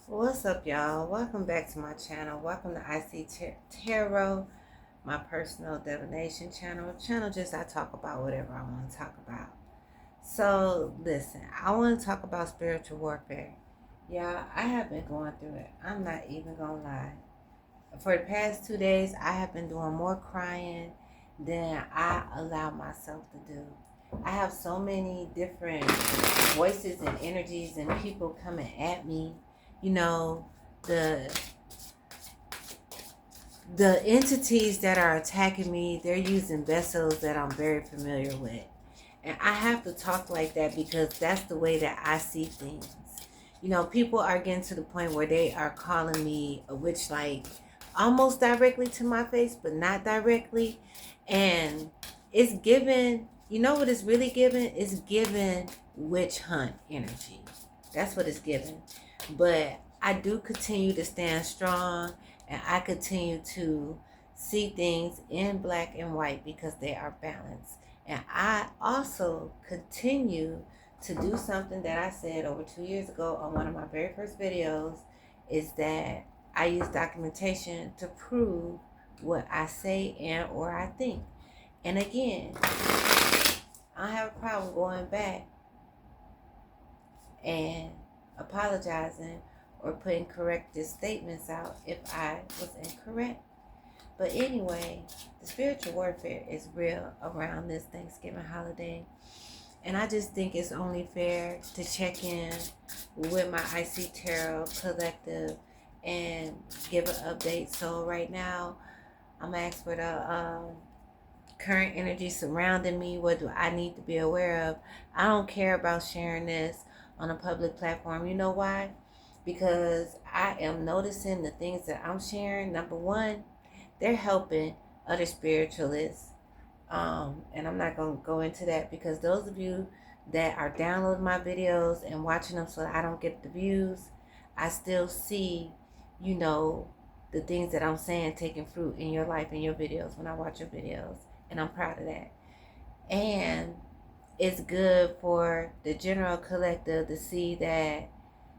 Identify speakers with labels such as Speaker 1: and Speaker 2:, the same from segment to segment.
Speaker 1: What's up, y'all? Welcome back to my channel. Welcome to Tarot, my personal divination channel. Just I talk about whatever I want to talk about. So, listen, I want to talk about spiritual warfare. Yeah, I have been going through it. I'm not even going to lie. For the past 2 days, I have been doing more crying than I allow myself to do. I have so many different voices and energies and people coming at me. You know, the entities that are attacking me, they're using vessels that I'm very familiar with. And I have to talk like that because that's the way that I see things. You know, people are getting to the point where they are calling me a witch, like almost directly to my face, but not directly. And it's given, you know what it's really given? It's given witch hunt energy. That's what it's given. But I do continue to stand strong, and I continue to see things in black and white because they are balanced. And I also continue to do something that I said over 2 years ago on one of my very first videos, is that I use documentation to prove what I say and or I think. And again, I don't have a problem going back and apologizing or putting corrective statements out if I was incorrect. But anyway, the spiritual warfare is real around this Thanksgiving holiday. And I just think it's only fair to check in with my IC Tarot Collective and give an update. So right now, I'm asking for the current energy surrounding me. What do I need to be aware of? I don't care about sharing this on a public platform. You know why? Because I am noticing the things that I'm sharing. Number one, they're helping other spiritualists. And I'm not going to go into that because those of you that are downloading my videos and watching them so I don't get the views, I still see, you know, the things that I'm saying taking fruit in your life and your videos when I watch your videos. And I'm proud of that. And it's good for the general collective to see that,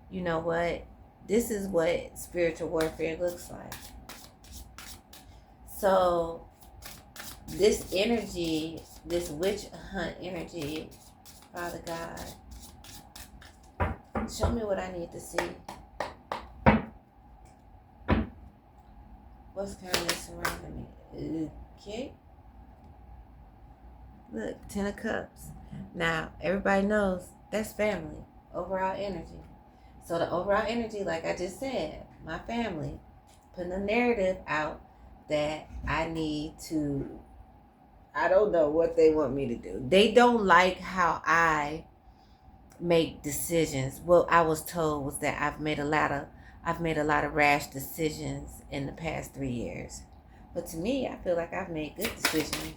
Speaker 1: you know what, this is what spiritual warfare looks like. So this energy, this witch hunt energy, Father God, show me what I need to see. What's currently surrounding me? Okay. Look, 10 of Cups. Now, everybody knows that's family, overall energy. So the overall energy, like I just said, my family, putting a narrative out that I need to, I don't know what they want me to do. They don't like how I make decisions. What I was told was that I've made a lot of rash decisions in the past 3 years. But to me, I feel like I've made good decisions.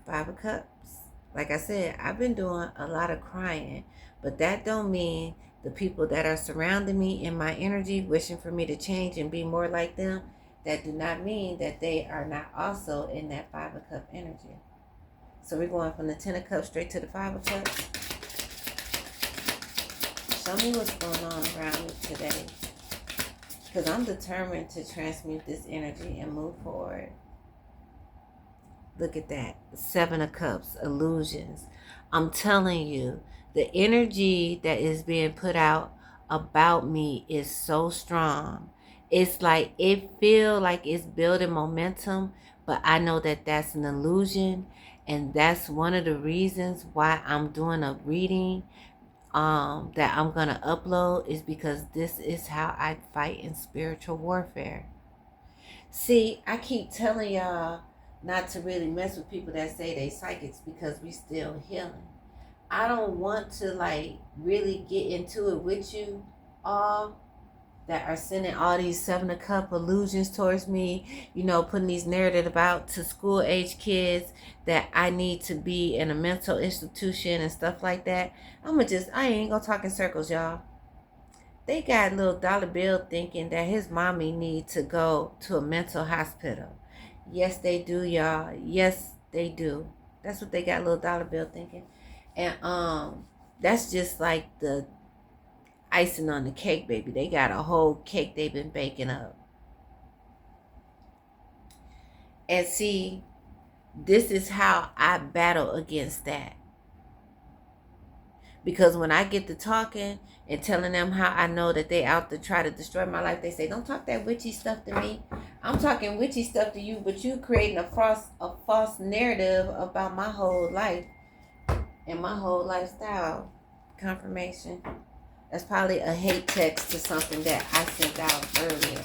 Speaker 1: 5 of Cups. Like I said, I've been doing a lot of crying, but that don't mean the people that are surrounding me in my energy, wishing for me to change and be more like them, that do not mean that they are not also in that 5 of Cups energy. So we're going from the 10 of Cups straight to the 5 of Cups. Show me what's going on around me today, because I'm determined to transmute this energy and move forward. Look at that. 7 of Cups, illusions. I'm telling you, the energy that is being put out about me is so strong. It's like, it feels like it's building momentum, but I know that that's an illusion. And that's one of the reasons why I'm doing a reading that I'm going to upload, is because this is how I fight in spiritual warfare. See, I keep telling y'all not to really mess with people that say they psychics because we still healing. I don't want to like really get into it with you all that are sending all these 7 of Cup illusions towards me, you know, putting these narrative about to school age kids that I need to be in a mental institution and stuff like that. I ain't gonna talk in circles, y'all. They got little Dollar Bill thinking that his mommy need to go to a mental hospital. Yes, they do, y'all. Yes, they do. That's what they got little Dollar Bill thinking. And that's just like icing on the cake, baby. They got a whole cake they've been baking up. And see, this is how I battle against that. Because when I get to talking and telling them how I know that they out to try to destroy my life, they say, don't talk that witchy stuff to me. I'm talking witchy stuff to you, but you creating a false narrative about my whole life and my whole lifestyle. Confirmation. That's probably a hate text to something that I sent out earlier.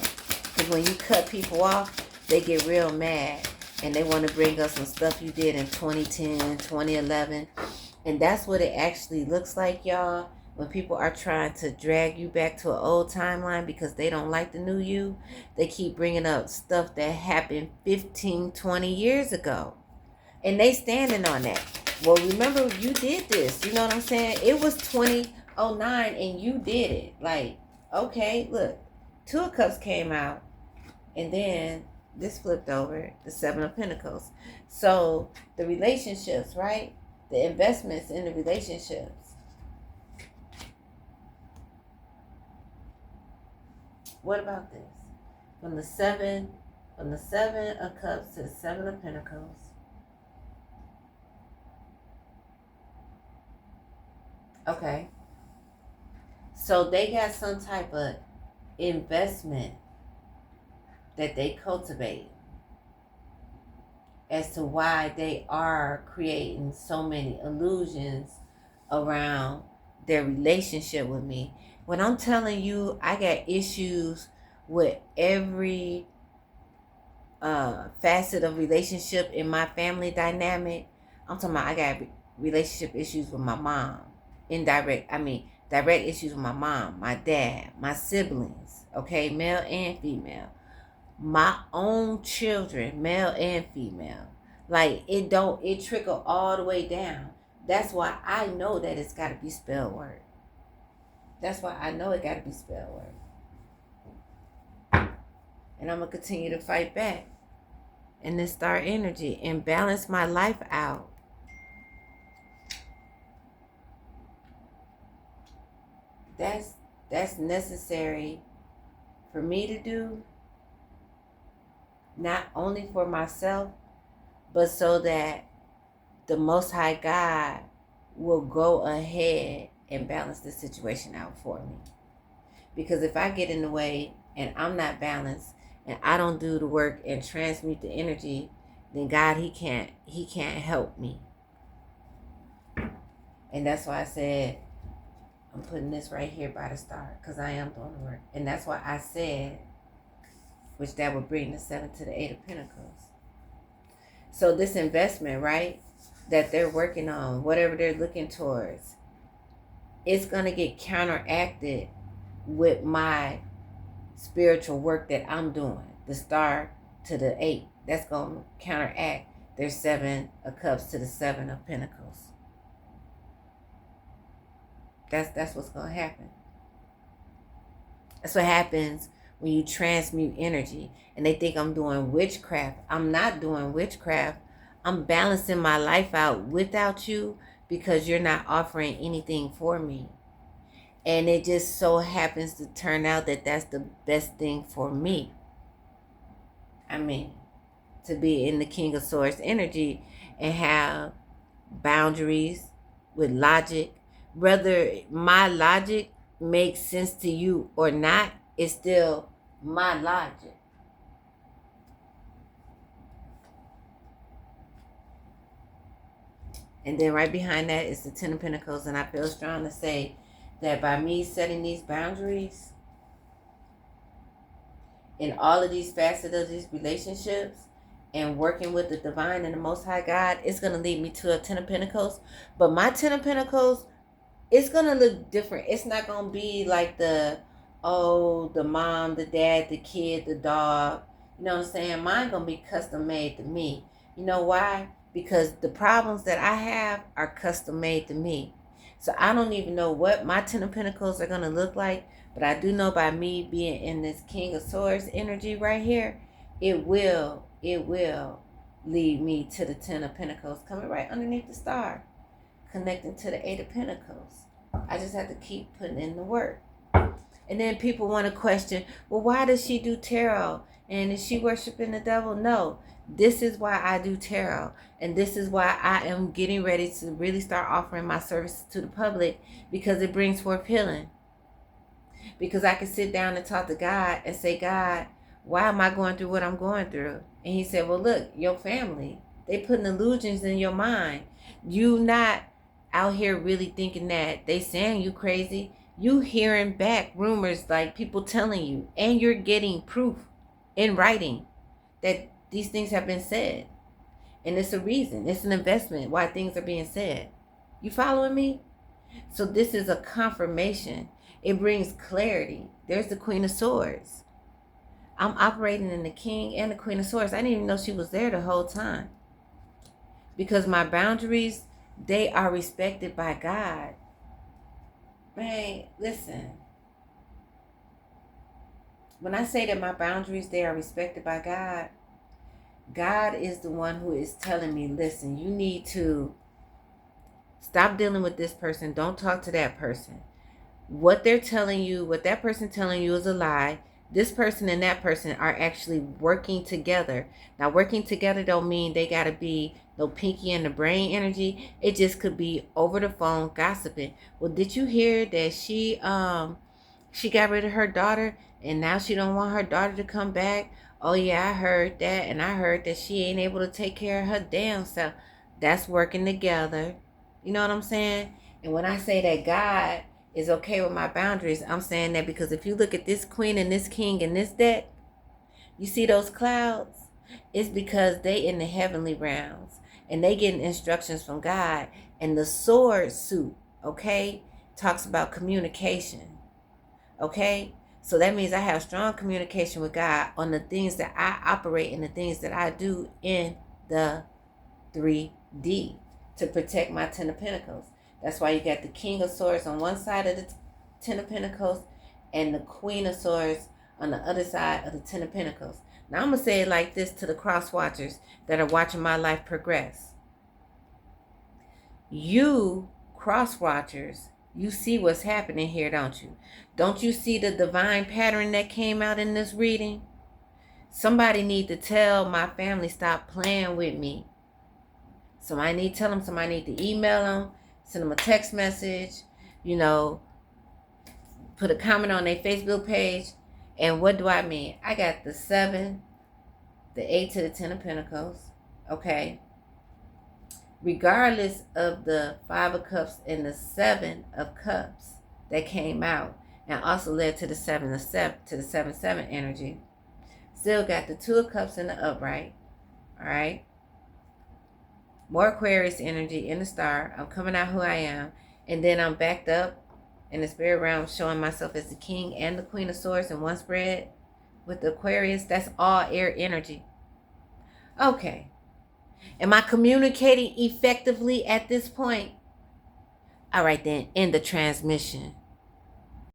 Speaker 1: Because when you cut people off, they get real mad. And they want to bring up some stuff you did in 2010, 2011. And that's what it actually looks like, y'all. When people are trying to drag you back to an old timeline because they don't like the new you, they keep bringing up stuff that happened 15, 20 years ago. And they standing on that. Well, remember, you did this. You know what I'm saying? It was 2009 and you did it. Like, okay, look. Two of Cups came out. And then this flipped over. The Seven of Pentacles. So, the relationships, right? The investments in the relationships. What about this? From the seven of Cups to the Seven of Pentacles. Okay. So they got some type of investment that they cultivate as to why they are creating so many illusions around their relationship with me. When I'm telling you, I got issues with every facet of relationship in my family dynamic. I'm talking about I got relationship issues with my mom. Direct issues with my mom, my dad, my siblings, okay, male and female. My own children, male and female. Like, it trickle all the way down. That's why I know that it's got to be spell word. That's why I know it got to be spell word. And I'm going to continue to fight back in this star energy and balance my life out. That's necessary for me to do. Not only for myself, but so that the Most High God will go ahead and balance the situation out for me. Because if I get in the way and I'm not balanced and I don't do the work and transmute the energy, then God, He can't help me. And that's why I said, I'm putting this right here by the star, because I am doing the work. And that's why I said, which that would bring the 7 to the 8 of Pentacles. So this investment, right, that they're working on, whatever they're looking towards, it's going to get counteracted with my spiritual work that I'm doing. The star to the 8. That's going to counteract their 7 of Cups to the 7 of Pentacles. That's what's going to happen. That's what happens when you transmute energy. And they think I'm doing witchcraft. I'm not doing witchcraft. I'm balancing my life out without you because you're not offering anything for me. And it just so happens to turn out that that's the best thing for me. I mean, to be in the King of Swords energy and have boundaries with logic. Whether my logic makes sense to you or not, it's still my logic. And then right behind that is the 10 of Pentacles. And I feel strong to say that by me setting these boundaries in all of these facets of these relationships and working with the divine and the Most High God, it's going to lead me to a 10 of Pentacles. But my 10 of Pentacles, it's going to look different. It's not going to be like the mom, the dad, the kid, the dog. You know what I'm saying? Mine going to be custom made to me. You know why? Because the problems that I have are custom made to me. So I don't even know what my 10 of Pentacles are going to look like. But I do know by me being in this King of Swords energy right here, it will lead me to the 10 of Pentacles coming right underneath the star, connecting to the 8 of Pentacles. I just have to keep putting in the work. And then people want to question, well, why does she do tarot? And is she worshiping the devil? No. This is why I do tarot. And this is why I am getting ready to really start offering my services to the public, because it brings forth healing. Because I can sit down and talk to God and say, God, why am I going through what I'm going through? And he said, well, look, your family, they putting illusions in your mind. You not out here really thinking that they saying you crazy. You hearing back rumors, like people telling you, and you're getting proof in writing that these things have been said. And it's a reason. It's an investment why things are being said. You following me? So this is a confirmation. It brings clarity. There's the Queen of Swords. I'm operating in the King and the Queen of Swords. I didn't even know she was there the whole time. Because my boundaries, they are respected by God. Man, listen. When I say that my boundaries, they are respected by God, God is the one who is telling me, listen, you need to stop dealing with this person. Don't talk to that person. What they're telling you, what that person telling you is a lie. This person and that person are actually working together. Now, working together don't mean they got to be no pinky in the brain energy. It just could be over the phone gossiping. Well, did you hear that she got rid of her daughter and now she don't want her daughter to come back? Oh yeah, I heard that, and I heard that she ain't able to take care of her damn self. That's working together. You know what I'm saying? And when I say that God is okay with my boundaries, I'm saying that because if you look at this queen and this king and this deck, you see those clouds? It's because they in the heavenly realms and they getting instructions from God. And the sword suit, okay, talks about communication, okay? So that means I have strong communication with God on the things that I operate and the things that I do in the 3D to protect my 10 of Pentacles. That's why you got the King of Swords on one side of the 10 of Pentacles and the Queen of Swords on the other side of the 10 of Pentacles. Now I'm going to say it like this to the cross watchers that are watching my life progress. You cross watchers, you see what's happening here, don't you? Don't you see the divine pattern that came out in this reading? Somebody need to tell my family, stop playing with me. Somebody need to tell them, somebody need to email them, send them a text message, put a comment on their Facebook page. And what do I mean? I got the 7, the 8 to the 10 of Pentacles, okay? Regardless of the 5 of Cups and the 7 of Cups that came out and also led to the 7 of 7 to the 7-7 energy, still got the 2 of Cups in the upright, all right? More Aquarius energy in the star. I'm coming out who I am. And then I'm backed up in the spirit realm, showing myself as the King and the Queen of Swords in one spread with the Aquarius. That's all air energy. Okay. Am I communicating effectively at this point? All right then, end the transmission.